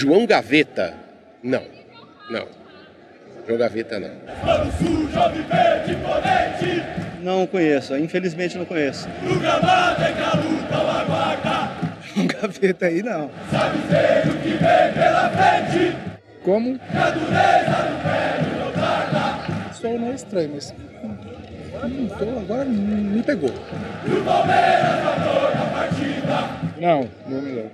João Gaveta? Não, não. João Gaveta, não. Não conheço, infelizmente não conheço. João Gaveta aí, não. Como? Isso aí não é estranho, mas... agora me pegou. Não, não me lembro.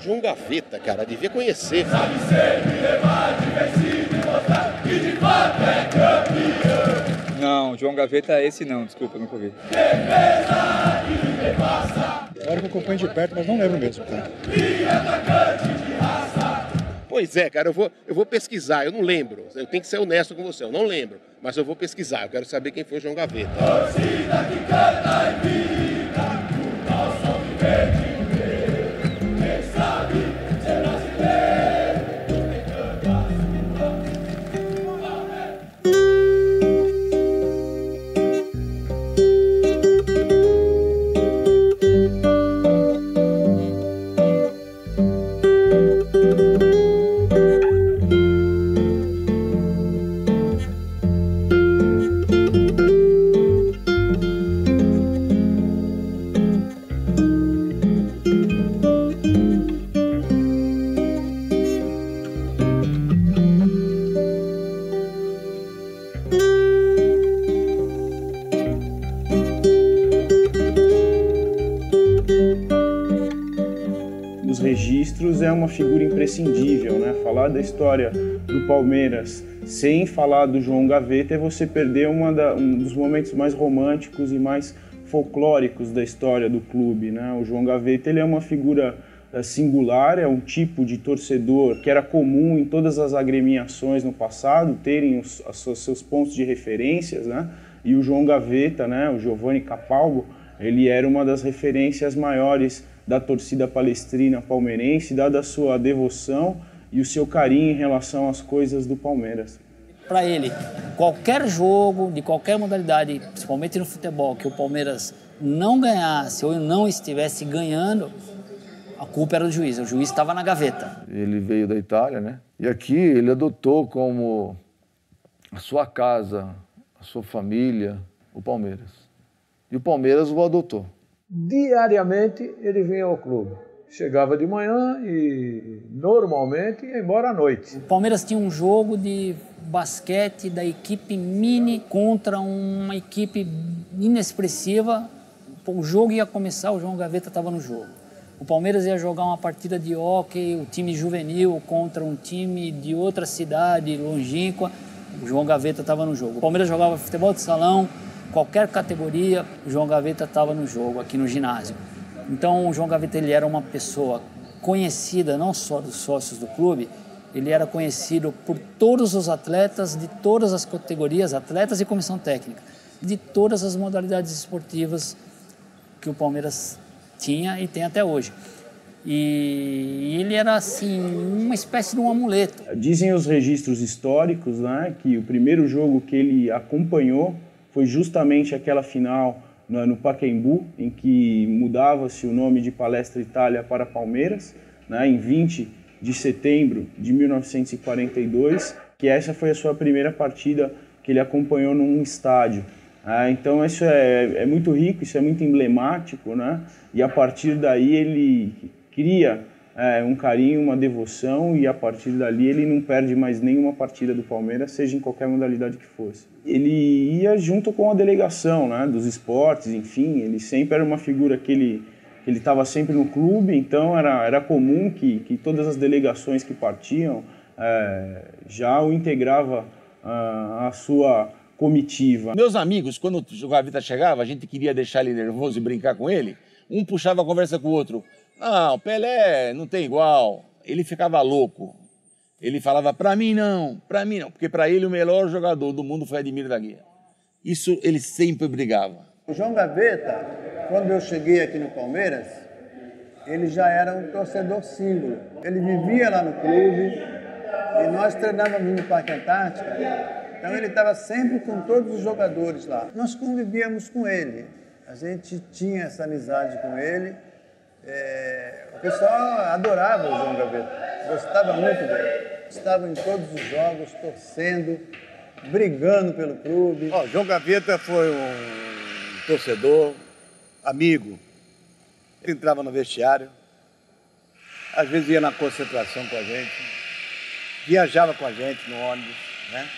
João Gaveta, cara, devia conhecer. Não, João Gaveta esse não, desculpa, nunca ouvi. Agora que eu acompanho de perto, mas não lembro mesmo, cara. Pois é, cara, eu vou pesquisar, eu não lembro. Eu tenho que ser honesto com você, eu não lembro. Mas eu vou pesquisar, eu quero saber quem foi João Gaveta. Registros é uma figura imprescindível, né? Falar da história do Palmeiras sem falar do João Gaveta é você perder um dos momentos mais românticos e mais folclóricos da história do clube, né? O João Gaveta, ele é uma figura singular, é um tipo de torcedor que era comum em todas as agremiações no passado, terem os seus pontos de referências, né? E o João Gaveta, né? O Giovanni Capalbo, ele era uma das referências maiores da torcida palestrina palmeirense, dada a sua devoção e o seu carinho em relação às coisas do Palmeiras. Para ele, qualquer jogo, de qualquer modalidade, principalmente no futebol, que o Palmeiras não ganhasse ou não estivesse ganhando, a culpa era do juiz, o juiz estava na gaveta. Ele veio da Itália, né? E aqui ele adotou como a sua casa, a sua família, o Palmeiras. E o Palmeiras o adotou. Diariamente ele vinha ao clube. Chegava de manhã e normalmente ia embora à noite. O Palmeiras tinha um jogo de basquete da equipe mini contra uma equipe inexpressiva. O jogo ia começar, o João Gaveta estava no jogo. O Palmeiras ia jogar uma partida de hóquei, o time juvenil contra um time de outra cidade longínqua. O João Gaveta estava no jogo. O Palmeiras jogava futebol de salão, qualquer categoria, o João Gaveta estava no jogo, aqui no ginásio. Então, o João Gaveta, ele era uma pessoa conhecida, não só dos sócios do clube, ele era conhecido por todos os atletas de todas as categorias, atletas e comissão técnica, de todas as modalidades esportivas que o Palmeiras tinha e tem até hoje. E ele era, assim, uma espécie de um amuleto. Dizem os registros históricos, né, que o primeiro jogo que ele acompanhou foi justamente aquela final no Pacaembu, em que mudava-se o nome de Palestra Itália para Palmeiras, né, em 20 de setembro de 1942, que essa foi a sua primeira partida que ele acompanhou num estádio. Então isso é muito rico, isso é muito emblemático, né? E a partir daí ele cria um carinho, uma devoção, e a partir dali ele não perde mais nenhuma partida do Palmeiras, seja em qualquer modalidade que fosse. Ele ia junto com a delegação, né, dos esportes, enfim, ele sempre era uma figura que ele estava sempre no clube, então era comum que todas as delegações que partiam já o integrava a sua comitiva. Meus amigos, quando o Gaveta chegava, a gente queria deixar ele nervoso e brincar com ele, um puxava a conversa com o outro. Não, Pelé não tem igual. Ele ficava louco. Ele falava, para mim não, porque para ele o melhor jogador do mundo foi Ademir da Guia. Isso ele sempre brigava. O João Gaveta, quando eu cheguei aqui no Palmeiras, ele já era um torcedor símbolo. Ele vivia lá no clube e nós treinávamos no Parque Antártica, então ele estava sempre com todos os jogadores lá. Nós convivíamos com ele, a gente tinha essa amizade com ele O pessoal adorava o João Gaveta, gostava muito dele. Estava em todos os jogos, torcendo, brigando pelo clube. Ó, João Gaveta foi um torcedor, amigo. Ele entrava no vestiário, às vezes ia na concentração com a gente, viajava com a gente no ônibus, né?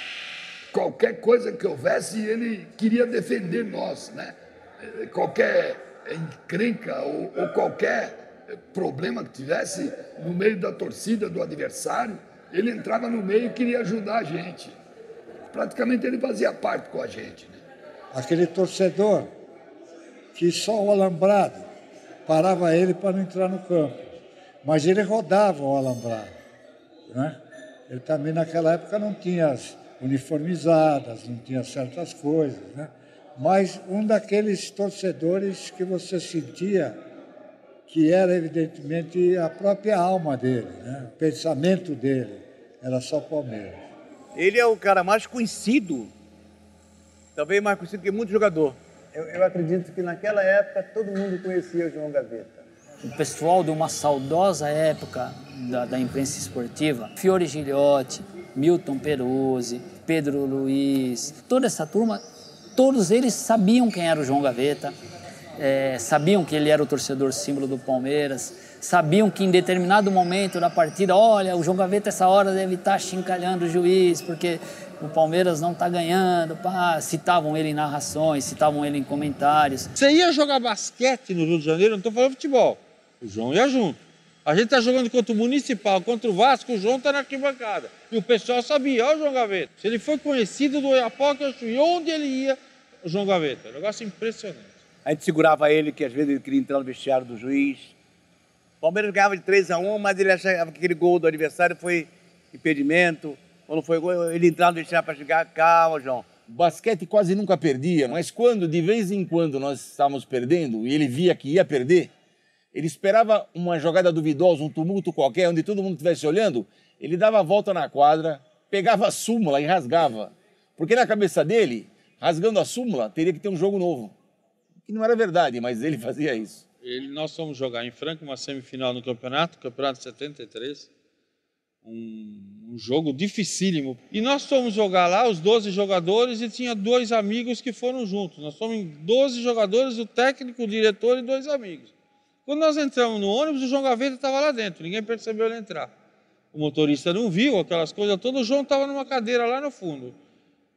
Qualquer coisa que houvesse, ele queria defender nós, né? Qualquer encrenca ou qualquer problema que tivesse no meio da torcida do adversário, ele entrava no meio e queria ajudar a gente. Praticamente ele fazia parte com a gente, né? Aquele torcedor que só o alambrado parava ele para não entrar no campo. Mas ele rodava o alambrado, né? Ele também naquela época não tinha as uniformizadas, não tinha certas coisas, né? Mas um daqueles torcedores que você sentia que era evidentemente a própria alma dele, né? O pensamento dele era só Palmeiras. Ele é o cara mais conhecido, talvez mais conhecido que muito jogador. Eu acredito que naquela época todo mundo conhecia o João Gaveta. O pessoal de uma saudosa época da imprensa esportiva, Fiore Gilhote, Milton Peruzzi, Pedro Luiz, toda essa turma, todos eles sabiam quem era o João Gaveta, sabiam que ele era o torcedor símbolo do Palmeiras, sabiam que em determinado momento da partida, olha, o João Gaveta essa hora deve estar chincalhando o juiz, porque o Palmeiras não está ganhando, citavam ele em narrações, citavam ele em comentários. Você ia jogar basquete no Rio de Janeiro, não estou falando futebol, o João ia junto. A gente está jogando contra o Municipal, contra o Vasco, o João está na arquibancada. E o pessoal sabia, olha o João Gaveta. Se ele foi conhecido do Oiapoque ao Chuí, onde ele ia, o João Gaveta. Um negócio impressionante. A gente segurava ele, que às vezes ele queria entrar no vestiário do juiz. O Palmeiras ganhava de 3-1, mas ele achava que aquele gol do adversário foi impedimento. Quando foi gol, ele entrava no vestiário para chegar, calma, João. O basquete quase nunca perdia, mas quando, de vez em quando, nós estávamos perdendo e ele via que ia perder, ele esperava uma jogada duvidosa, um tumulto qualquer, onde todo mundo estivesse olhando, ele dava a volta na quadra, pegava a súmula e rasgava. Porque na cabeça dele, rasgando a súmula, teria que ter um jogo novo. Que não era verdade, mas ele fazia isso. Nós fomos jogar em Franca uma semifinal no campeonato 73, um jogo dificílimo. E nós fomos jogar lá, os 12 jogadores, e tinha 2 amigos que foram juntos. Nós fomos em 12 jogadores, o técnico, o diretor e 2 amigos. Quando nós entramos no ônibus, o João Gaveta estava lá dentro, ninguém percebeu ele entrar. O motorista não viu aquelas coisas todas, o João estava numa cadeira lá no fundo.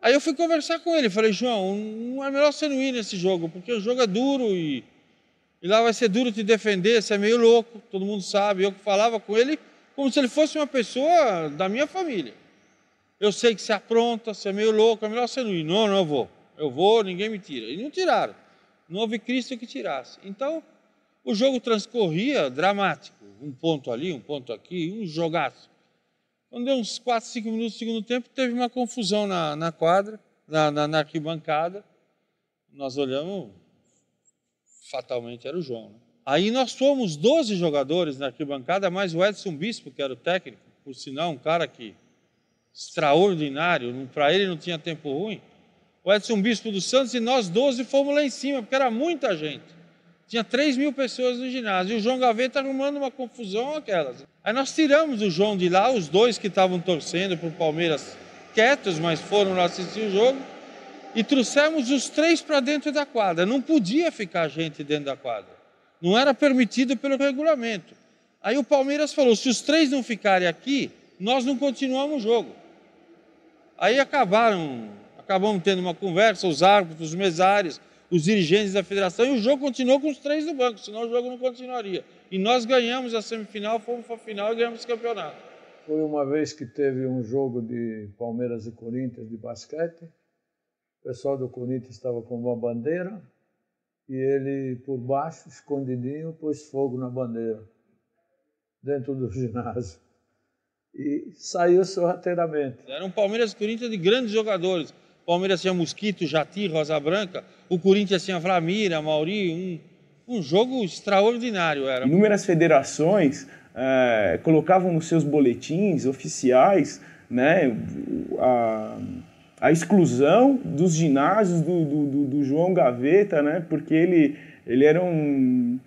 Aí eu fui conversar com ele, falei, João, não é melhor você não ir nesse jogo, porque o jogo é duro e lá vai ser duro te defender, você é meio louco, todo mundo sabe. Eu falava com ele como se ele fosse uma pessoa da minha família. Eu sei que você apronta, você é meio louco, é melhor você não ir. Não, eu vou, ninguém me tira. E não tiraram, não houve Cristo que tirasse. Então, o jogo transcorria dramático, um ponto ali, um ponto aqui, um jogaço. Quando deu uns 4, 5 minutos do segundo tempo, teve uma confusão na quadra, na arquibancada. Nós olhamos, fatalmente era o João, né? Aí nós fomos 12 jogadores na arquibancada, mais o Edson Bispo, que era o técnico, por sinal, um cara que extraordinário, para ele não tinha tempo ruim. O Edson Bispo do Santos e nós 12 fomos lá em cima, porque era muita gente. Tinha 3.000 pessoas no ginásio, e o João Gaveta arrumando uma confusão aquelas. Aí nós tiramos o João de lá, os 2 que estavam torcendo para o Palmeiras quietos, mas foram lá assistir o jogo, e trouxemos os 3 para dentro da quadra. Não podia ficar gente dentro da quadra. Não era permitido pelo regulamento. Aí o Palmeiras falou, se os 3 não ficarem aqui, nós não continuamos o jogo. Aí acabamos tendo uma conversa, os árbitros, os mesários, os dirigentes da federação, e o jogo continuou com os 3 do banco, senão o jogo não continuaria. E nós ganhamos a semifinal, fomos para a final e ganhamos o campeonato. Foi uma vez que teve um jogo de Palmeiras e Corinthians de basquete. O pessoal do Corinthians estava com uma bandeira e ele, por baixo, escondidinho, pôs fogo na bandeira, dentro do ginásio. E saiu sorrateiramente. Era um Palmeiras e Corinthians de grandes jogadores. O Palmeiras tinha Mosquito, Jati, Rosa Branca. O Corinthians tinha Vlamira, Mauri. Um jogo extraordinário era. Inúmeras federações colocavam nos seus boletins oficiais, né, a exclusão dos ginásios do João Gaveta, né, porque ele era um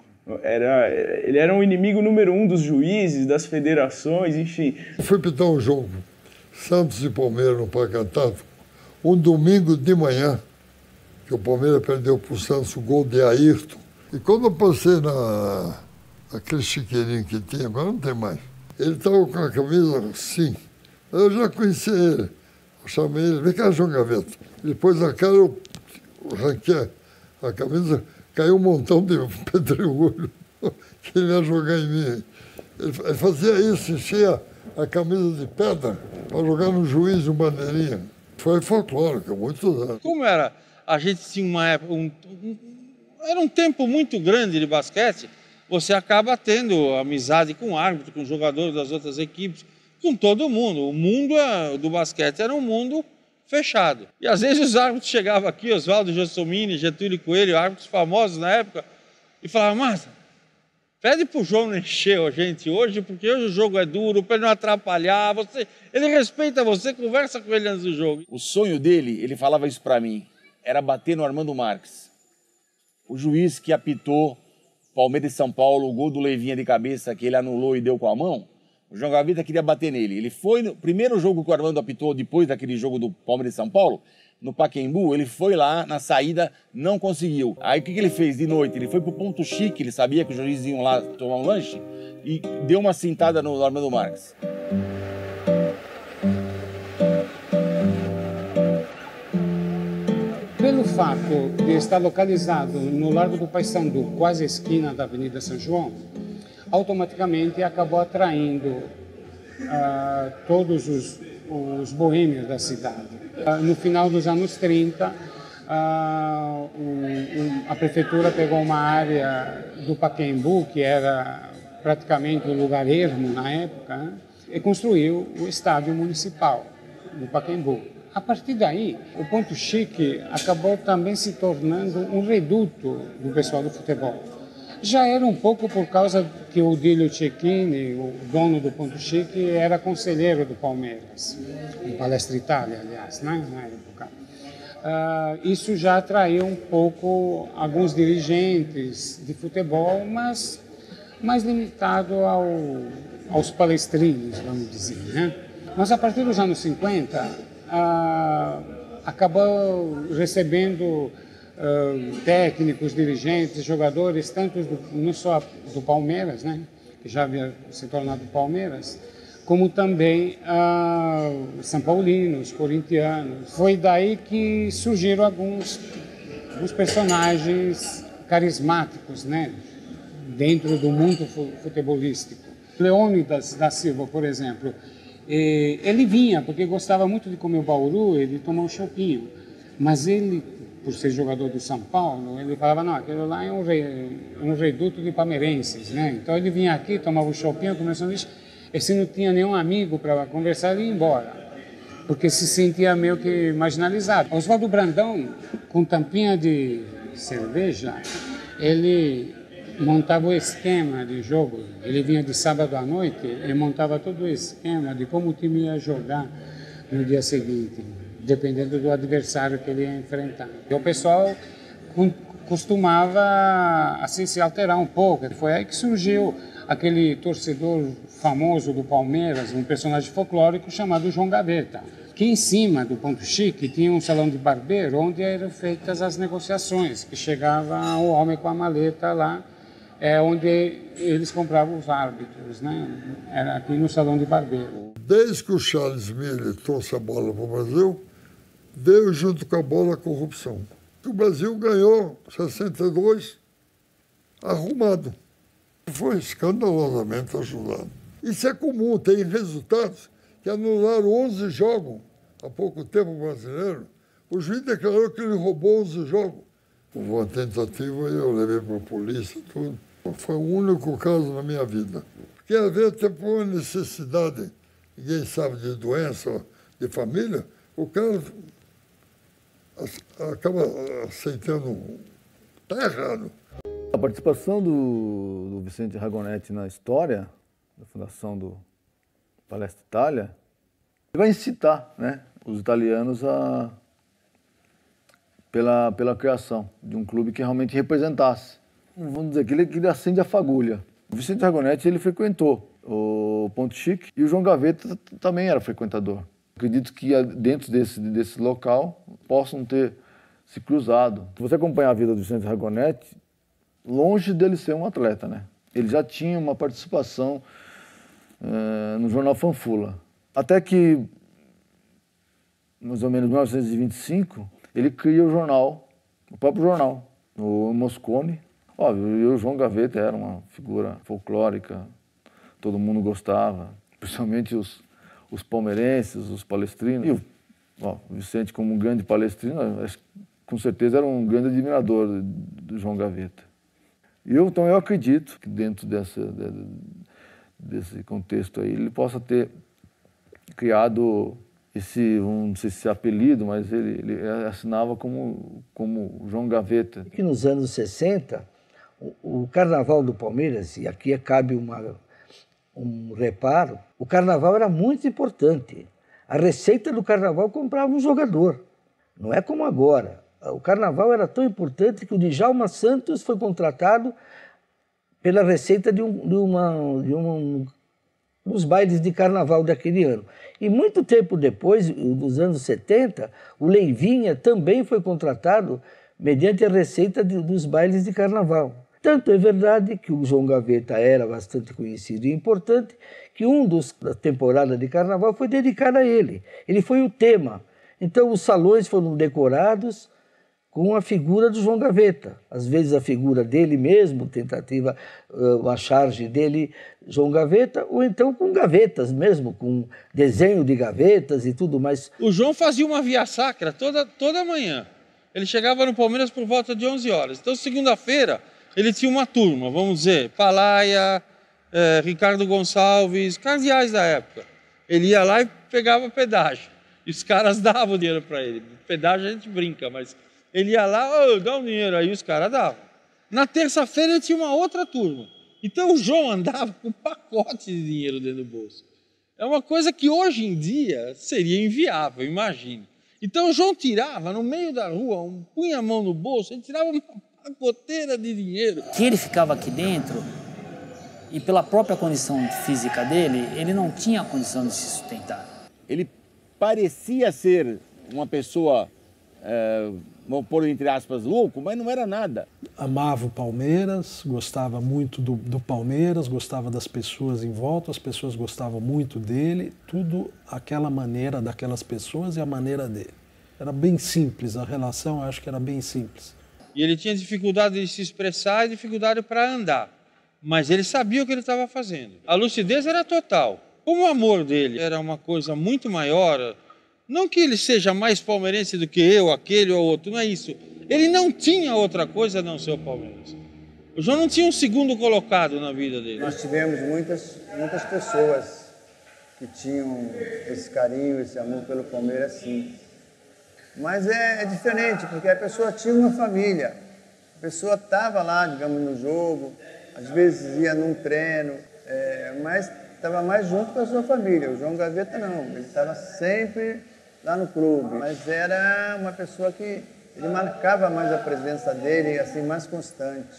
Ele era um inimigo número 1 dos juízes, das federações, enfim. Eu fui pitar um jogo, Santos e Palmeiras no Parque Antártico, um domingo de manhã, que o Palmeiras perdeu para o Santos o gol de Ayrton. E quando eu passei naquele chiqueirinho que tinha, agora não tem mais, ele estava com a camisa assim. Eu já conhecia ele. Eu chamei ele, vem cá, João Gaveta. Depois a cara eu arranquei a camisa, caiu um montão de pedregulho que ele ia jogar em mim. Ele fazia isso, enchia a camisa de pedra para jogar no juiz de bandeirinha. Foi folclórico, muitos anos. Como era? A gente tinha uma época, era um tempo muito grande de basquete, você acaba tendo amizade com o árbitro, com os jogadores das outras equipes, com todo mundo. O mundo do basquete era um mundo fechado. E às vezes os árbitros chegavam aqui, Oswaldo Gelsomini, Getúlio Coelho, árbitros famosos na época, e falavam, mas pede pro João não encher a gente hoje, porque hoje o jogo é duro, para ele não atrapalhar, ele respeita você, conversa com ele antes do jogo. O sonho dele, ele falava isso para mim, era bater no Armando Marques. O juiz que apitou Palmeiras e São Paulo, o gol do Leivinha de cabeça que ele anulou e deu com a mão, o João Gaveta queria bater nele. Ele foi no primeiro jogo que o Armando apitou, depois daquele jogo do Palmeiras e São Paulo, no Pacaembu, ele foi lá, na saída, não conseguiu. Aí o que ele fez de noite? Ele foi pro Ponto Chique, ele sabia que os juízes iam lá tomar um lanche, e deu uma cintada no Armando Marques. Pelo fato de estar localizado no Largo do Paissandu, quase à esquina da Avenida São João, automaticamente acabou atraindo todos os boêmios da cidade. No final dos anos 30, a prefeitura pegou uma área do Pacaembu, que era praticamente um lugar ermo na época, né, e construiu o estádio municipal do Pacaembu. A partir daí, o Ponto Chique acabou também se tornando um reduto do pessoal do futebol. Já era um pouco por causa que o Dílio Cecchini, o dono do Ponto Chique, era conselheiro do Palmeiras, em Palestra Itália, aliás, né, na época. Isso já atraiu um pouco alguns dirigentes de futebol, mas mais limitado aos palestrinos, vamos dizer, né? Mas a partir dos anos 50, acabou recebendo técnicos, dirigentes, jogadores, tanto não só do Palmeiras, né, que já havia se tornado Palmeiras, como também são paulinos, corintianos. Foi daí que surgiram alguns personagens carismáticos, né, dentro do mundo futebolístico. Leônidas da Silva, por exemplo, ele vinha porque gostava muito de comer o bauru, ele tomou um chopinho, mas ele, por ser jogador do São Paulo, ele falava, não, aquilo lá é um reduto de palmeirenses, né? Então ele vinha aqui, tomava um chopinho, comia um sanduíche, e se não tinha nenhum amigo para conversar, ele ia embora, porque se sentia meio que marginalizado. Oswaldo Brandão, com tampinha de cerveja, ele montava o esquema de jogo. Ele vinha de sábado à noite e montava todo o esquema de como o time ia jogar no dia seguinte, dependendo do adversário que ele ia enfrentar. E o pessoal costumava assim se alterar um pouco. Foi aí que surgiu aquele torcedor famoso do Palmeiras, um personagem folclórico chamado João Gaveta, que em cima do Ponto Chique tinha um salão de barbeiro onde eram feitas as negociações, que chegava o homem com a maleta lá, onde eles compravam os árbitros, né? Era aqui no salão de barbeiro. Desde que o Charles Miller trouxe a bola para o Brasil, veio junto com a bola a corrupção. O Brasil ganhou 62 arrumado. Foi escandalosamente ajudado. Isso é comum, tem resultados que anularam 11 jogos há pouco tempo brasileiro. O juiz declarou que ele roubou 11 jogos. Houve uma tentativa e eu levei para a polícia e tudo. Foi o único caso na minha vida. Porque às vezes tem uma necessidade, ninguém sabe de doença, de família, o cara acaba aceitando, está errado. A participação do Vicente Ragonetti na história da fundação do Palestra Itália vai incitar, né, os italianos pela criação de um clube que realmente representasse Vamos dizer que ele acende a fagulha. O Vicente Ragonetti, ele frequentou o Ponto Chique e o João Gaveta também era frequentador. Acredito que dentro desse local possam ter se cruzado. Se você acompanhar a vida do Vicente Ragonetti, longe dele ser um atleta, né? Ele já tinha uma participação no jornal Fanfula. Até que, mais ou menos em 1925, ele cria o jornal, o próprio jornal, o Moscone. Óbvio, e o João Gaveta era uma figura folclórica, todo mundo gostava, principalmente os palmeirenses, os palestrinos. E o Vicente, como um grande palestrino, com certeza era um grande admirador do João Gaveta. Então eu acredito que dentro desse contexto aí, ele possa ter criado não sei se é apelido, mas ele assinava como João Gaveta. Que nos anos 60, o Carnaval do Palmeiras, e aqui cabe um reparo, o Carnaval era muito importante. A receita do Carnaval comprava um jogador, não é como agora. O Carnaval era tão importante que o Djalma Santos foi contratado pela receita de uns bailes de Carnaval daquele ano. E muito tempo depois, dos anos 70, o Leivinha também foi contratado mediante a receita dos bailes de Carnaval. Tanto é verdade que o João Gaveta era bastante conhecido e importante, que da temporada de Carnaval foi dedicado a ele. Ele foi o tema. Então os salões foram decorados com a figura do João Gaveta. Às vezes a figura dele mesmo, uma charge dele, João Gaveta, ou então com gavetas mesmo, com desenho de gavetas e tudo mais. O João fazia uma via sacra toda manhã. Ele chegava no Palmeiras por volta de 11 horas. Então, segunda-feira, ele tinha uma turma, vamos dizer, Palaia, Ricardo Gonçalves, cardeais da época. Ele ia lá e pegava pedágio. E os caras davam dinheiro para ele. Pedágio a gente brinca, mas ele ia lá, dá um dinheiro, aí os caras davam. Na terça-feira ele tinha uma outra turma. Então o João andava com um pacote de dinheiro dentro do bolso. É uma coisa que hoje em dia seria inviável, imagine. Então o João tirava no meio da rua, punha a mão no bolso, ele tirava uma pacoteira de dinheiro. Que ele ficava aqui dentro e pela própria condição física dele, ele não tinha a condição de se sustentar. Ele parecia ser uma pessoa, vamos pôr entre aspas, louco, mas não era nada. Amava o Palmeiras, gostava muito do Palmeiras, gostava das pessoas em volta, as pessoas gostavam muito dele, tudo aquela maneira daquelas pessoas e a maneira dele. Era bem simples, a relação acho que era bem simples. E ele tinha dificuldade de se expressar e dificuldade para andar, mas ele sabia o que ele estava fazendo. A lucidez era total. Como o amor dele era uma coisa muito maior, não que ele seja mais palmeirense do que eu, aquele ou outro, não é isso. Ele não tinha outra coisa a não ser o Palmeiras. O João não tinha um segundo colocado na vida dele. Nós tivemos muitas pessoas que tinham esse carinho, esse amor pelo Palmeiras, sim. Mas é diferente, porque a pessoa tinha uma família. A pessoa estava lá, digamos, no jogo, às vezes ia num treino, mas estava mais junto com a sua família. O João Gaveta não, ele estava sempre lá no clube, mas era uma pessoa que ele marcava mais a presença dele, assim, mais constante.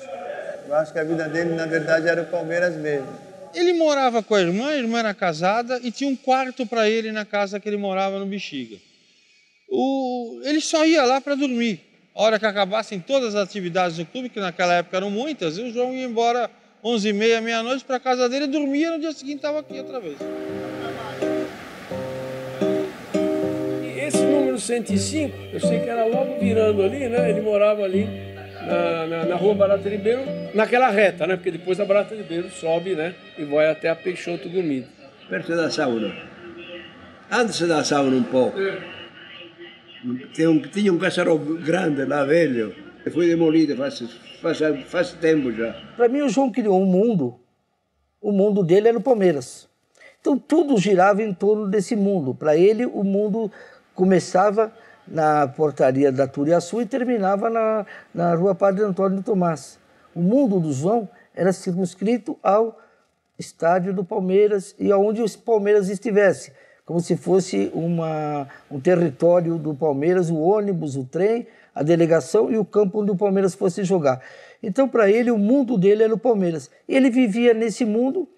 Eu acho que a vida dele, na verdade, era o Palmeiras mesmo. Ele morava com a irmã era casada e tinha um quarto para ele na casa que ele morava no Bexiga. Ele só ia lá para dormir. A hora que acabassem todas as atividades do clube, que naquela época eram muitas, o João ia embora 11h30, meia-noite para a casa dele, dormia, no dia seguinte estava aqui outra vez. Esse número 105, eu sei que era logo virando ali, né? Ele morava ali na rua Barata Ribeiro, naquela reta, né? Porque depois a Barata Ribeiro sobe, né? E vai até a Peixoto Gomido. Perto da sauna. Antes da sauna um pouco. Tinha um casarão grande lá, velho. Foi demolido faz tempo já. Para mim, o João criou um mundo. O mundo dele era o Palmeiras. Então, tudo girava em torno desse mundo. Para ele, o mundo começava na portaria da Turiaçu e terminava na rua Padre Antônio de Tomás. O mundo do João era circunscrito ao estádio do Palmeiras e aonde o Palmeiras estivesse, como se fosse um território do Palmeiras, o ônibus, o trem, a delegação e o campo onde o Palmeiras fosse jogar. Então, para ele, o mundo dele era o Palmeiras. Ele vivia nesse mundo,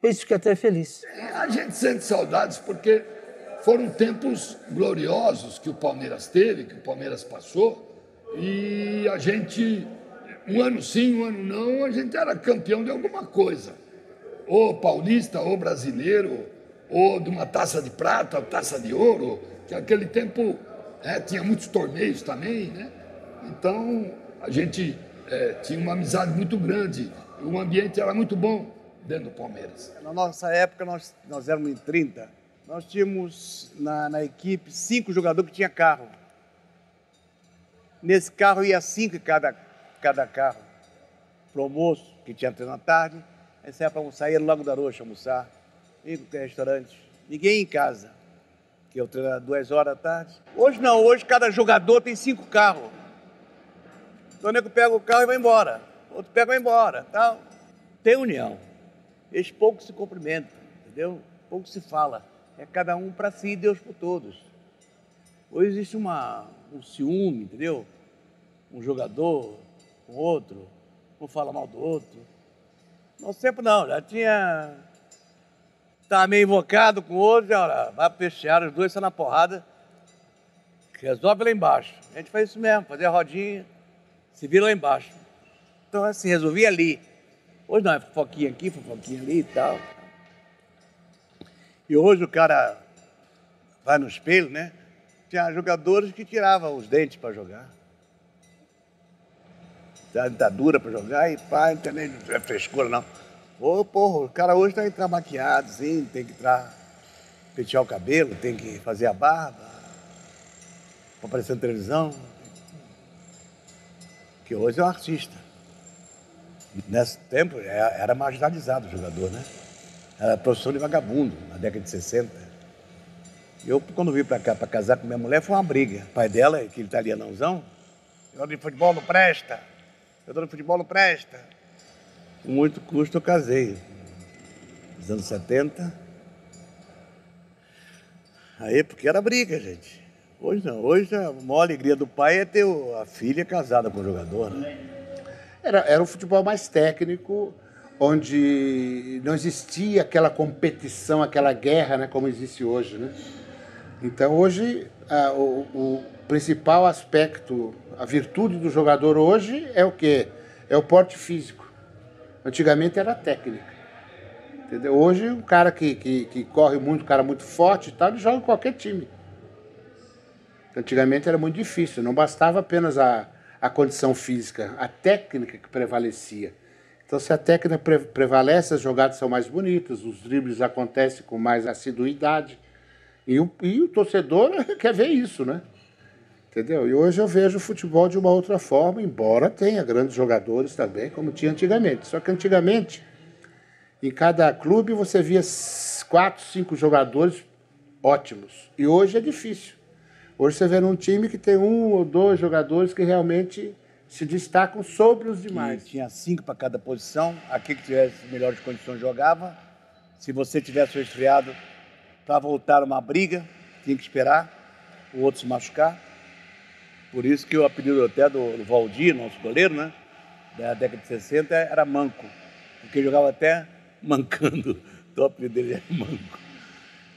isso que até feliz. A gente sente saudades porque foram tempos gloriosos que o Palmeiras teve, que o Palmeiras passou, e a gente, um ano sim, um ano não, a gente era campeão de alguma coisa. Ou paulista, ou brasileiro, ou de uma taça de prata, ou taça de ouro, que naquele tempo tinha muitos torneios também, né? Então, a gente tinha uma amizade muito grande, o ambiente era muito bom dentro do Palmeiras. Na nossa época, nós éramos em 30, nós tínhamos na equipe 5 jogadores que tinham carro. Nesse carro ia 5 em cada carro. Para o almoço, que tinha treino à tarde, aí saia para almoçar, ia no Lago da Rocha almoçar, ia para o restaurante. Ninguém em casa, que eu treino às 2 horas da tarde. Hoje não, hoje cada jogador tem 5 carros. Então o nego pega o carro e vai embora, outro pega e vai embora, tal. Tem união. Eles pouco se cumprimentam, entendeu? Pouco se fala. É cada um para si e Deus por todos. Hoje existe um ciúme, entendeu? Um jogador com outro, um fala mal do outro. Nosso tempo não, já tinha... Estava meio invocado com o outro, já, olha, vai pro vestiário, os dois estão na porrada, resolve lá embaixo. A gente faz isso mesmo, fazer a rodinha, se vira lá embaixo. Então, se resolvia ali. Hoje não, é fofoquinha aqui, fofoquinha ali e tal. E hoje o cara vai no espelho, né? Tinha jogadores que tiravam os dentes para jogar. A dentadura para jogar e pá, não tem nem frescura, não. Ô, porra, o cara hoje tem que entrar maquiado, sim, tem que entrar, pentear o cabelo, tem que fazer a barba, para aparecer na televisão. Que hoje é um artista. Nesse tempo era marginalizado o jogador, né? Era profissão de vagabundo, na década de 60. Eu, quando vim para cá para casar com minha mulher, foi uma briga. O pai dela, aquele italianãozão, jogador de futebol não presta, jogador de futebol não presta. Com muito custo eu casei. Nos anos 70. Aí, porque era briga, gente. Hoje não. Hoje a maior alegria do pai é ter a filha casada com o jogador, né? Era um futebol mais técnico, onde não existia aquela competição, aquela guerra, né, como existe hoje, né? Então, hoje, o principal aspecto, a virtude do jogador hoje é o quê? É o porte físico. Antigamente era a técnica, entendeu? Hoje, um cara que corre muito, um cara muito forte e tal, ele joga em qualquer time. Antigamente era muito difícil, não bastava apenas a condição física, a técnica que prevalecia. Então, se a técnica prevalece, as jogadas são mais bonitas, os dribles acontecem com mais assiduidade. E o torcedor quer ver isso, né? Entendeu? E hoje eu vejo o futebol de uma outra forma, embora tenha grandes jogadores também, como tinha antigamente. Só que antigamente, em cada clube você via 4, 5 jogadores ótimos. E hoje é difícil. Hoje você vê num time que tem 1 ou 2 jogadores que realmente se destacam sobre os demais. Que tinha 5 para cada posição, aquele que tivesse melhores condições jogava. Se você tivesse resfriado, para voltar uma briga, tinha que esperar o outro se machucar. Por isso que o apelido até do Valdir, nosso goleiro, né, da década de 60, era Manco, porque jogava até mancando. Então o apelido dele era Manco.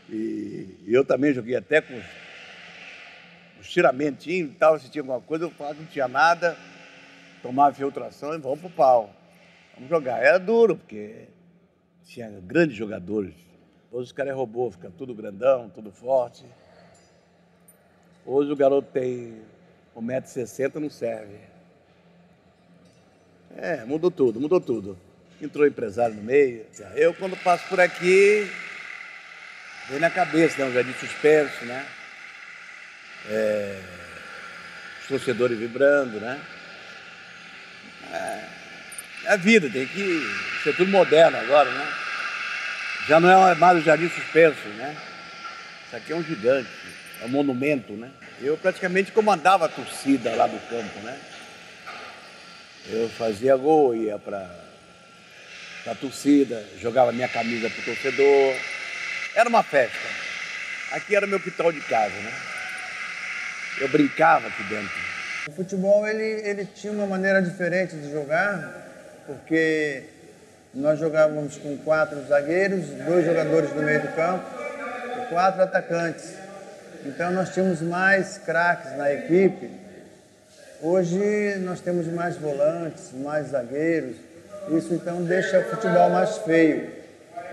E eu também joguei até com os tiramentinhos e tal, se tinha alguma coisa, eu falava que não tinha nada, tomava infiltração e vamos pro pau. Vamos jogar. Era duro, porque tinha grandes jogadores. Hoje os caras é robô, fica tudo grandão, tudo forte. Hoje o garoto tem 1,60 m, não serve. Mudou tudo, mudou tudo. Entrou empresário no meio. Eu, quando passo por aqui, vem na cabeça, né? Um jardim suspenso, né? Os torcedores vibrando, né? É a vida, tem que ser tudo moderno agora, né? Já não é mais o jardim suspenso, né? Isso aqui é um gigante, é um monumento, né? Eu praticamente comandava a torcida lá do campo, né? Eu fazia gol, ia para a torcida, jogava minha camisa pro torcedor. Era uma festa. Aqui era o meu quintal de casa, né? Eu brincava aqui dentro. O futebol ele tinha uma maneira diferente de jogar, porque nós jogávamos com 4 zagueiros, 2 jogadores no meio do campo e 4 atacantes. Então nós tínhamos mais craques na equipe. Hoje nós temos mais volantes, mais zagueiros. Isso então deixa o futebol mais feio.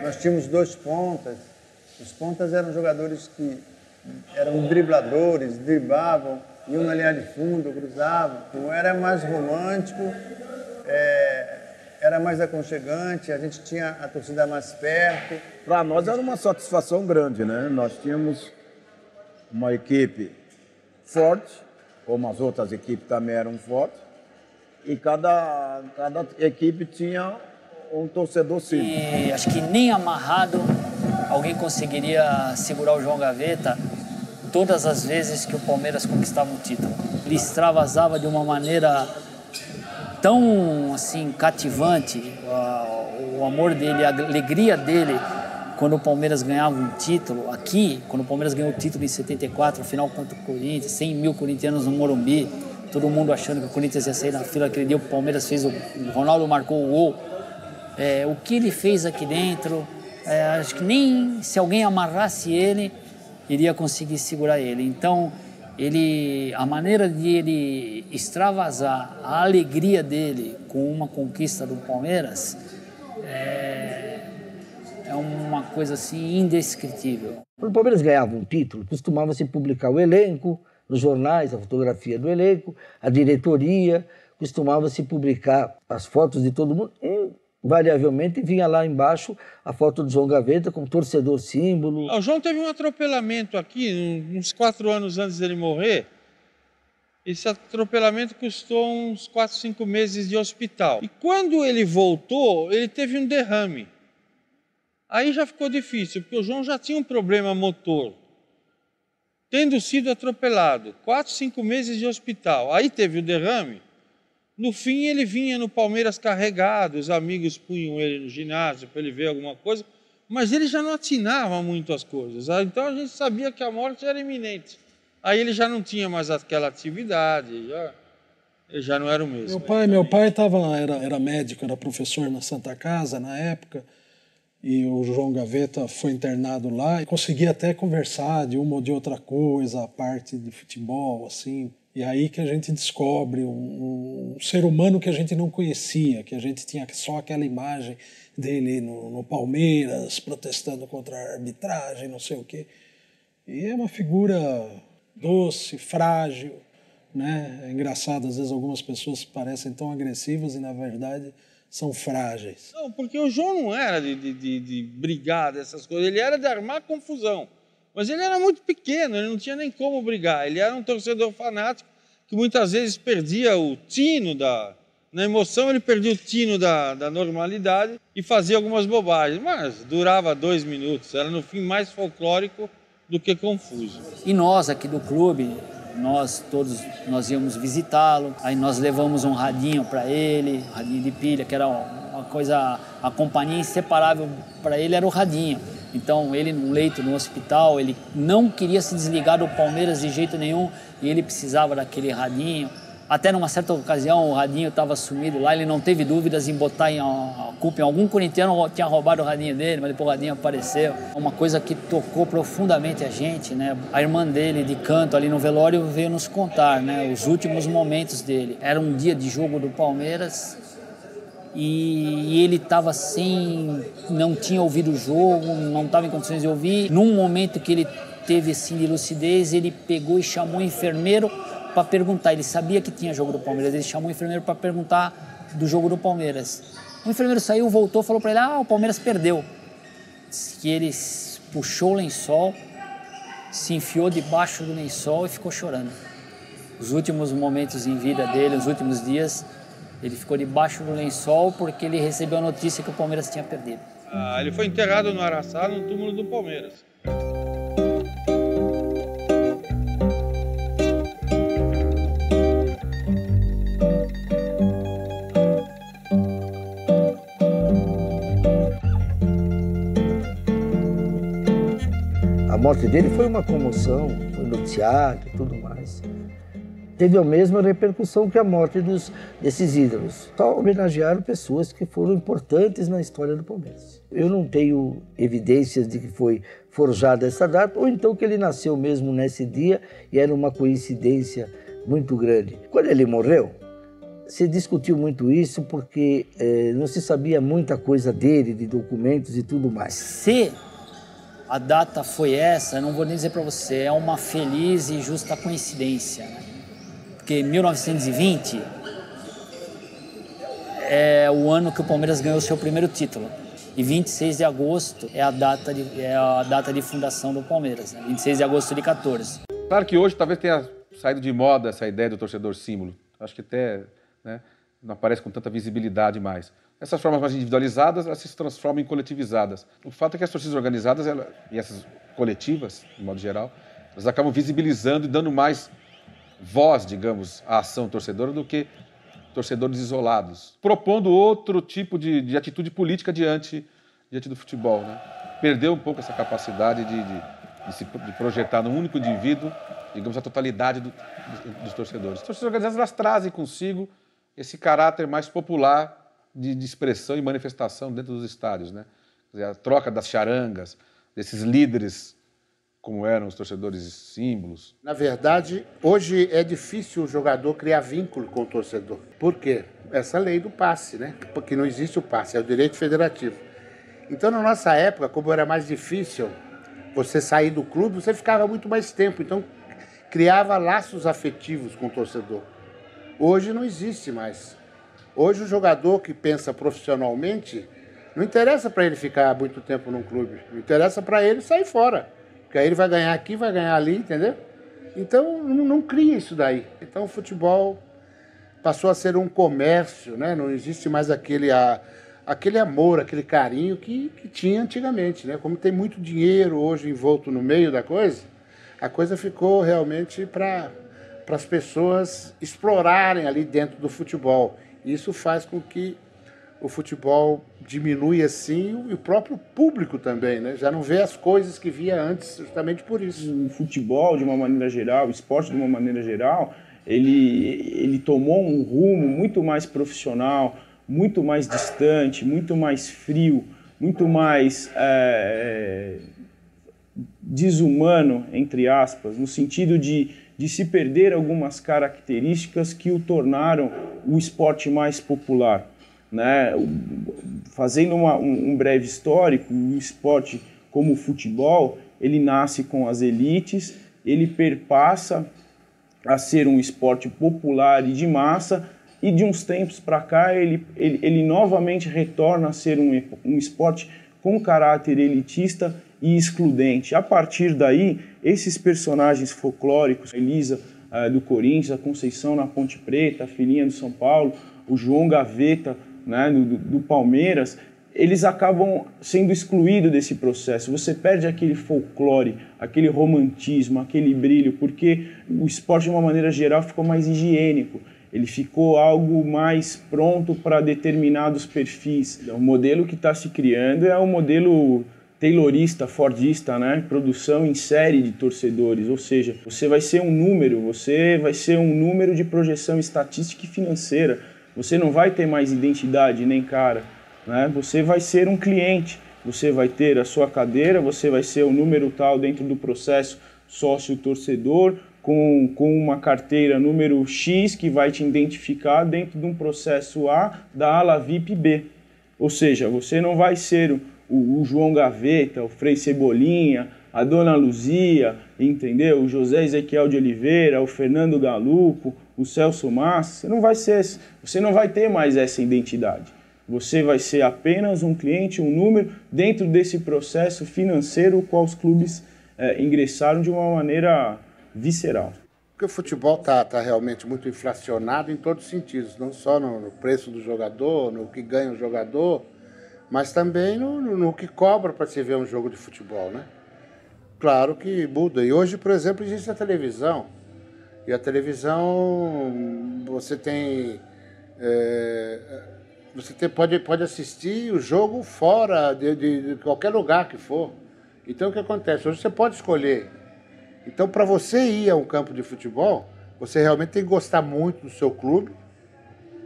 Nós tínhamos 2 pontas. Os pontas eram jogadores que eram dribladores, driblavam, iam na linha de fundo, cruzavam. Então era mais romântico, era mais aconchegante, a gente tinha a torcida mais perto. Para nós era uma satisfação grande, né? Nós tínhamos uma equipe forte, como as outras equipes também eram fortes, e cada equipe tinha um torcedor símbolo. E acho que nem amarrado alguém conseguiria segurar o João Gaveta todas as vezes que o Palmeiras conquistava um título. Ele extravasava de uma maneira tão assim cativante o amor dele, a alegria dele quando o Palmeiras ganhava um título. Aqui, quando o Palmeiras ganhou o título em 74, final contra o Corinthians, 100 mil corintianos no Morumbi, todo mundo achando que o Corinthians ia sair na fila. Aquele dia o Palmeiras fez o Ronaldo marcou o gol. O que ele fez aqui dentro, acho que nem se alguém amarrasse ele, iria conseguir segurar ele. Então, a maneira de ele extravasar a alegria dele com uma conquista do Palmeiras é uma coisa assim indescritível. Quando o Palmeiras ganhava um título, costumava-se publicar o elenco nos jornais, a fotografia do elenco, a diretoria, costumava-se publicar as fotos de todo mundo e, variavelmente, vinha lá embaixo a foto do João Gaveta como torcedor símbolo. O João teve um atropelamento aqui, uns 4 anos antes dele morrer. Esse atropelamento custou uns 4, 5 meses de hospital. E quando ele voltou, ele teve um derrame. Aí já ficou difícil, porque o João já tinha um problema motor. Tendo sido atropelado, 4, 5 meses de hospital. Aí teve o derrame. No fim, ele vinha no Palmeiras carregado, os amigos punham ele no ginásio para ele ver alguma coisa, mas ele já não atinava muito as coisas. Então a gente sabia que a morte era iminente. Aí ele já não tinha mais aquela atividade, ele já não era o mesmo. Meu pai era médico, era professor na Santa Casa na época, e o João Gaveta foi internado lá e conseguia até conversar de uma ou de outra coisa, a parte de futebol, assim. E aí que a gente descobre um ser humano que a gente não conhecia, que a gente tinha só aquela imagem dele no Palmeiras, protestando contra a arbitragem, não sei o quê. E é uma figura doce, frágil, né? É engraçado, às vezes algumas pessoas parecem tão agressivas e, na verdade, são frágeis. Não, porque o João não era de brigar dessas coisas, ele era de armar confusão. Mas ele era muito pequeno, ele não tinha nem como brigar. Ele era um torcedor fanático que muitas vezes perdia o tino na emoção, ele perdia o tino da normalidade e fazia algumas bobagens. Mas durava 2 minutos, era no fim mais folclórico do que confuso. E nós aqui do clube, nós íamos visitá-lo, aí nós levamos um radinho para ele, um radinho de pilha, que era uma coisa, a companhia inseparável para ele era o radinho. Então, ele no leito, no hospital, ele não queria se desligar do Palmeiras de jeito nenhum e ele precisava daquele radinho. Até numa certa ocasião, o radinho estava sumido lá, ele não teve dúvidas em botar a culpa em algum corintiano, tinha roubado o radinho dele, mas depois o radinho apareceu. Uma coisa que tocou profundamente a gente, né? A irmã dele, de canto, ali no velório, veio nos contar, né? Os últimos momentos dele. Era um dia de jogo do Palmeiras e ele estava não tinha ouvido o jogo, não estava em condições de ouvir. Num momento que ele teve assim de lucidez, ele pegou e chamou o enfermeiro para perguntar. Ele sabia que tinha jogo do Palmeiras, ele chamou o enfermeiro para perguntar do jogo do Palmeiras. O enfermeiro saiu, voltou, falou para ele: o Palmeiras perdeu. Disse que ele puxou o lençol, se enfiou debaixo do lençol e ficou chorando. Os últimos momentos em vida dele, os últimos dias, ele ficou debaixo do lençol porque ele recebeu a notícia que o Palmeiras tinha perdido. Ele foi enterrado no Araçá, no túmulo do Palmeiras. A morte dele foi uma comoção, foi noticiado e tudo mais. teve a mesma repercussão que a morte desses ídolos. Só homenagearam pessoas que foram importantes na história do Palmeiras. Eu não tenho evidências de que foi forjada essa data, ou então que ele nasceu mesmo nesse dia e era uma coincidência muito grande. Quando ele morreu, se discutiu muito isso porque não se sabia muita coisa dele, de documentos e tudo mais. Se a data foi essa, eu não vou nem dizer para você, é uma feliz e justa coincidência, né? Porque 1920 é o ano que o Palmeiras ganhou o seu primeiro título. E 26 de agosto é a data de fundação do Palmeiras, né? 26 de agosto de 14. Claro que hoje talvez tenha saído de moda essa ideia do torcedor símbolo. Acho que até, né, não aparece com tanta visibilidade mais. Essas formas mais individualizadas, elas se transformam em coletivizadas. O fato é que as torcidas organizadas e essas coletivas, de modo geral, elas acabam visibilizando e dando mais voz, digamos, à ação torcedora do que torcedores isolados, propondo outro tipo de atitude política diante do futebol, né? Perdeu um pouco essa capacidade de projetar num único indivíduo, digamos, a totalidade dos torcedores. As torcidas organizadas, elas trazem consigo esse caráter mais popular de expressão e manifestação dentro dos estádios, né? Quer dizer, a troca das charangas, desses líderes, como eram os torcedores símbolos. Na verdade, hoje é difícil o jogador criar vínculo com o torcedor. Por quê? Essa lei do passe, né? Porque não existe o passe, é o direito federativo. Então, na nossa época, como era mais difícil você sair do clube, você ficava muito mais tempo. Então, criava laços afetivos com o torcedor. Hoje não existe mais. Hoje o jogador que pensa profissionalmente, não interessa para ele ficar muito tempo num clube. Não interessa para ele sair fora. Porque aí ele vai ganhar aqui, vai ganhar ali, entendeu? Então, não cria isso daí. Então, o futebol passou a ser um comércio, né? Não existe mais aquele amor, aquele carinho que tinha antigamente, né? Como tem muito dinheiro hoje envolto no meio da coisa, a coisa ficou realmente para as pessoas explorarem ali dentro do futebol. Isso faz com que o futebol diminui assim e o próprio público também, né? Já não vê as coisas que via antes justamente por isso. O futebol, de uma maneira geral, o esporte, de uma maneira geral, ele tomou um rumo muito mais profissional, muito mais distante, muito mais frio, muito mais desumano, entre aspas, no sentido de se perder algumas características que o tornaram o esporte mais popular, né? Fazendo um breve histórico, o esporte como o futebol, ele nasce com as elites, ele perpassa a ser um esporte popular e de massa, e de uns tempos para cá ele novamente retorna a ser um esporte com caráter elitista e excludente. A partir daí, esses personagens folclóricos, a Elisa do Corinthians, a Conceição na Ponte Preta, a filhinha do São Paulo, o João Gaveta, né, do Palmeiras, eles acabam sendo excluídos desse processo. Você perde aquele folclore, aquele romantismo, aquele brilho, porque o esporte, de uma maneira geral, ficou mais higiênico. Ele ficou algo mais pronto para determinados perfis. O modelo que está se criando é um modelo taylorista, fordista, né? Produção em série de torcedores, ou seja, você vai ser um número de projeção estatística e financeira. Você não vai ter mais identidade nem cara, né? Você vai ser um cliente, você vai ter a sua cadeira, você vai ser o número tal dentro do processo sócio-torcedor, com uma carteira número X que vai te identificar dentro de um processo A da ala VIP B. Ou seja, você não vai ser o João Gaveta, o Frei Cebolinha, a Dona Luzia, entendeu? O José Ezequiel de Oliveira, o Fernando Galupo, o Celso Massa. Você não vai ter mais essa identidade. Você vai ser apenas um cliente, um número, dentro desse processo financeiro qual os clubes ingressaram de uma maneira visceral. Porque o futebol está realmente muito inflacionado em todos os sentidos, não só no preço do jogador, no que ganha o jogador, mas também no que cobra para se ver um jogo de futebol, né? Claro que muda. E hoje, por exemplo, existe a televisão. E a televisão, você pode assistir o jogo fora de qualquer lugar que for. Então, o que acontece? Hoje você pode escolher. Então, para você ir a um campo de futebol, Você realmente tem que gostar muito do seu clube,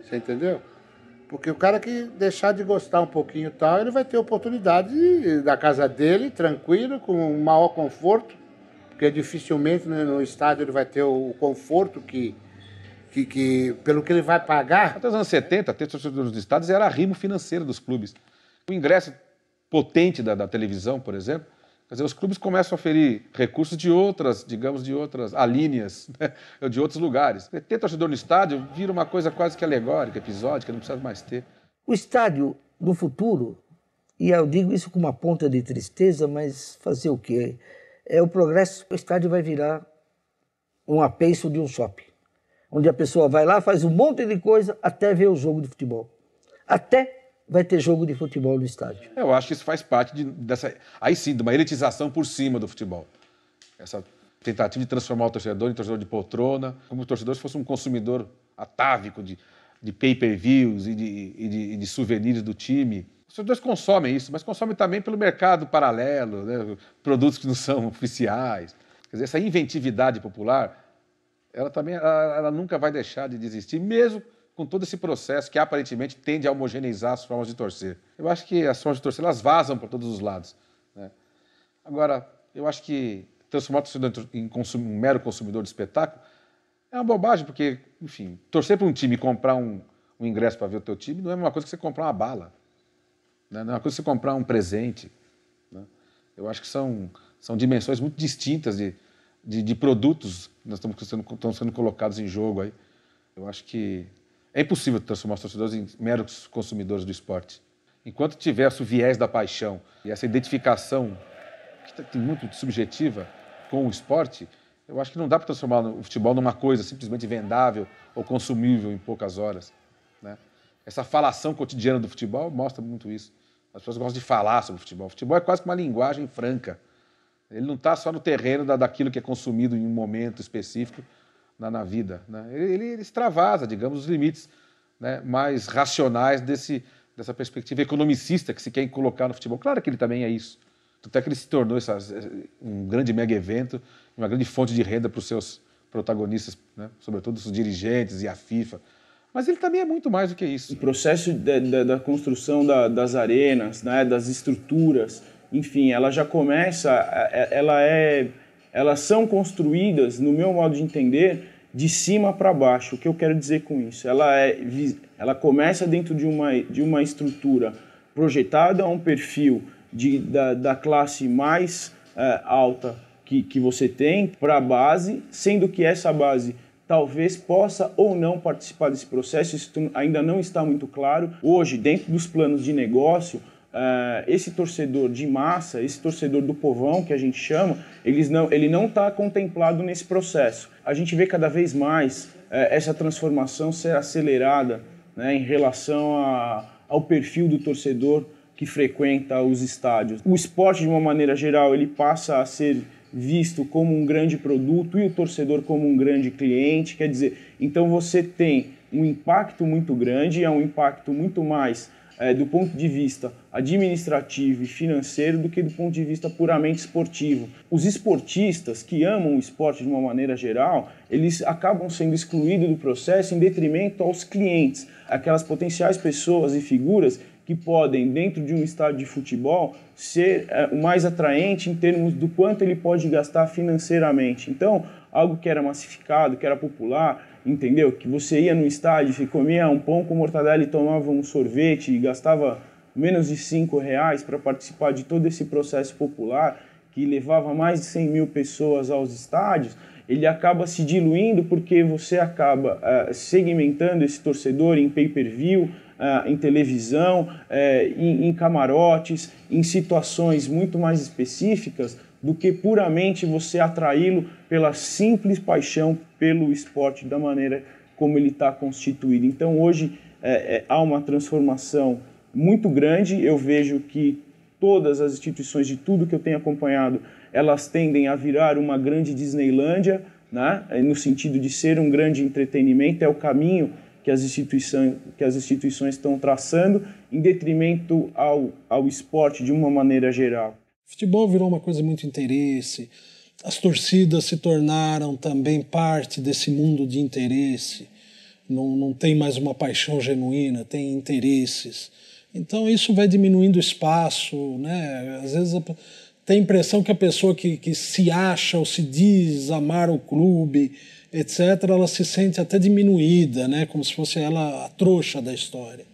você entendeu? Porque o cara que deixar de gostar um pouquinho e tal, ele vai ter oportunidade da casa dele, tranquilo, com um maior conforto, porque dificilmente, né, no estádio ele vai ter o conforto que pelo que ele vai pagar. Até os anos 70, ter torcedores dos estádios era arrimo financeiro dos clubes. O ingresso potente da televisão, por exemplo, quer dizer, os clubes começam a oferir recursos de outras, digamos, de outras alíneas, né? De outros lugares. Ter torcedor no estádio vira uma coisa quase que alegórica, episódica, não precisa mais ter. O estádio, no futuro, e eu digo isso com uma ponta de tristeza, mas fazer o quê? É o progresso, o estádio vai virar um apeço de um shopping, onde a pessoa vai lá, faz um monte de coisa até ver o jogo de futebol. Até vai ter jogo de futebol no estádio. Eu acho que isso faz parte dessa, aí sim, de uma elitização por cima do futebol. Essa tentativa de transformar o torcedor em torcedor de poltrona, como o torcedor fosse um consumidor atávico de pay-per-views e de souvenirs do time. Os torcedores consomem isso, mas consomem também pelo mercado paralelo, né? Produtos que não são oficiais. Quer dizer, essa inventividade popular, ela nunca vai deixar de existir, mesmo com todo esse processo que aparentemente tende a homogeneizar as formas de torcer. Eu acho que as formas de torcer elas vazam para todos os lados, né? Agora, eu acho que transformar o torcedor em um mero consumidor de espetáculo é uma bobagem, porque, enfim, torcer para um time e comprar um ingresso para ver o teu time não é a mesma coisa que você comprar uma bala, né? Não é uma coisa que você comprar um presente, né? Eu acho que são dimensões muito distintas de produtos que nós estão sendo colocados em jogo aí. Eu acho que é impossível transformar os torcedores em meros consumidores do esporte. Enquanto tiver o viés da paixão e essa identificação, que tem muito subjetiva, com o esporte, eu acho que não dá para transformar o futebol numa coisa simplesmente vendável ou consumível em poucas horas, né? Essa falação cotidiana do futebol mostra muito isso. As pessoas gostam de falar sobre o futebol. O futebol é quase que uma linguagem franca. Ele não está só no terreno daquilo que é consumido em um momento específico na vida, né? Ele extravasa, digamos, os limites, né, mais racionais dessa perspectiva economicista que se quer colocar no futebol. Claro que ele também é isso. Até que ele se tornou um grande mega evento, uma grande fonte de renda para os seus protagonistas, né, sobretudo os dirigentes e a FIFA. Mas ele também é muito mais do que isso. O processo da construção das arenas, né, das estruturas, enfim, ela já começa, elas são construídas, no meu modo de entender, de cima para baixo. O que eu quero dizer com isso? Ela começa dentro de uma estrutura projetada a um perfil da classe mais alta que você tem para a base, sendo que essa base talvez possa ou não participar desse processo. Isso ainda não está muito claro. Hoje, dentro dos planos de negócio, esse torcedor de massa, esse torcedor do povão, que a gente chama, ele não está contemplado nesse processo. A gente vê cada vez mais essa transformação ser acelerada, né, em relação ao perfil do torcedor que frequenta os estádios. O esporte, de uma maneira geral, ele passa a ser visto como um grande produto e o torcedor como um grande cliente. Quer dizer, então você tem um impacto muito grande, é um impacto muito mais do ponto de vista administrativo e financeiro do que do ponto de vista puramente esportivo. Os esportistas que amam o esporte de uma maneira geral, eles acabam sendo excluídos do processo em detrimento aos clientes, aquelas potenciais pessoas e figuras que podem, dentro de um estádio de futebol, ser o mais atraente em termos do quanto ele pode gastar financeiramente. Então, algo que era massificado, que era popular, entendeu? Que você ia no estádio e comia um pão com mortadela e tomava um sorvete e gastava menos de R$5 para participar de todo esse processo popular que levava mais de 100 mil pessoas aos estádios, ele acaba se diluindo porque você acaba segmentando esse torcedor em pay-per-view, em televisão, em camarotes, em situações muito mais específicas do que puramente você atraí-lo pela simples paixão pelo esporte da maneira como ele está constituído. Então hoje há uma transformação muito grande. Eu vejo que todas as instituições, de tudo que eu tenho acompanhado, elas tendem a virar uma grande Disneylândia, né? No sentido de ser um grande entretenimento, é o caminho que as instituições estão traçando, em detrimento ao esporte de uma maneira geral. Futebol virou uma coisa muito interesse, As torcidas se tornaram também parte desse mundo de interesse. Não tem mais uma paixão genuína, tem interesses. Então isso vai diminuindo o espaço, né? Às vezes tem a impressão que a pessoa que se acha ou se diz amar o clube, etc., ela se sente até diminuída, né? Como se fosse ela a trouxa da história,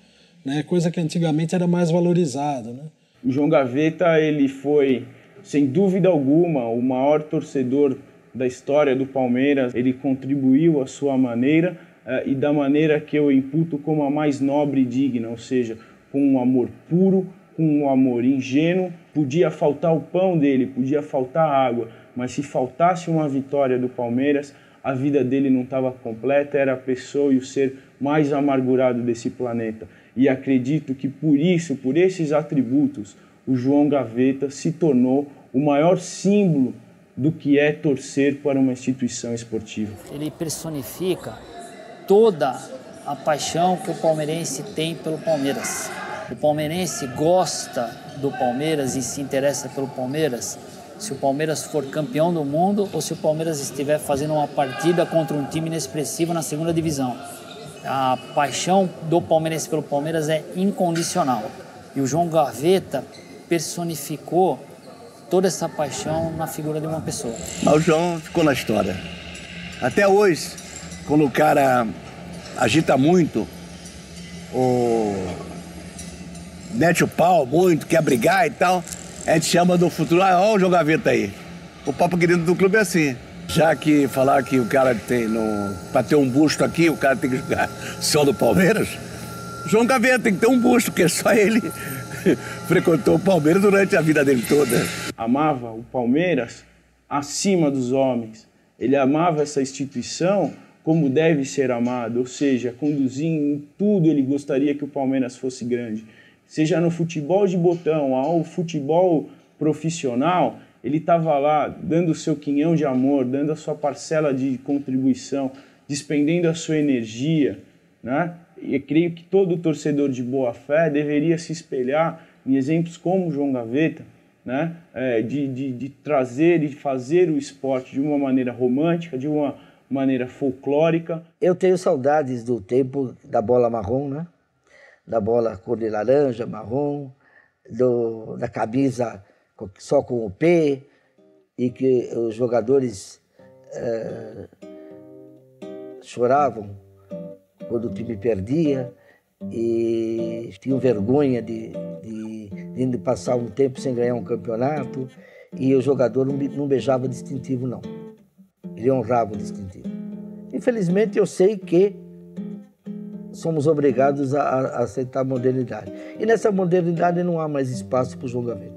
né? Coisa que antigamente era mais valorizado, né? O João Gaveta, ele foi, sem dúvida alguma, o maior torcedor da história do Palmeiras. Ele contribuiu à sua maneira e da maneira que eu imputo como a mais nobre e digna, ou seja, com um amor puro, com um amor ingênuo. Podia faltar o pão dele, podia faltar a água, mas se faltasse uma vitória do Palmeiras, a vida dele não estava completa, era a pessoa e o ser mais amargurado desse planeta. E acredito que por isso, por esses atributos, o João Gaveta se tornou o maior símbolo do que é torcer para uma instituição esportiva. Ele personifica toda a paixão que o palmeirense tem pelo Palmeiras. O palmeirense gosta do Palmeiras e se interessa pelo Palmeiras se o Palmeiras for campeão do mundo ou se o Palmeiras estiver fazendo uma partida contra um time inexpressivo na segunda divisão. A paixão do palmeirense pelo Palmeiras é incondicional. E o João Gaveta personificou toda essa paixão na figura de uma pessoa. O João ficou na história. Até hoje, quando o cara agita muito, mete o pau muito, quer brigar e tal, a gente chama do futuro, ó o João Gaveta aí. O papo aqui dentro do clube é assim. Já que falar que o cara tem, para ter um busto aqui, o cara tem que jogar só do Palmeiras, João Gaveta tem que ter um busto, porque só ele frequentou o Palmeiras durante a vida dele toda. Amava o Palmeiras acima dos homens. Ele amava essa instituição como deve ser amado, ou seja, conduzir em tudo ele gostaria que o Palmeiras fosse grande. Seja no futebol de botão, ao futebol profissional, ele estava lá dando o seu quinhão de amor, dando a sua parcela de contribuição, despendendo a sua energia, né? E eu creio que todo torcedor de boa fé deveria se espelhar em exemplos como o João Gaveta, né? De trazer e fazer o esporte de uma maneira romântica, de uma maneira folclórica. Eu tenho saudades do tempo da bola marrom, né? Da bola cor de laranja, marrom, da camisa só com o P, e que os jogadores choravam quando o time perdia e tinham vergonha de passar um tempo sem ganhar um campeonato, e o jogador não beijava distintivo, não. Ele honrava o distintivo. Infelizmente, eu sei que somos obrigados a aceitar a modernidade. E nessa modernidade não há mais espaço para o João Gaveta.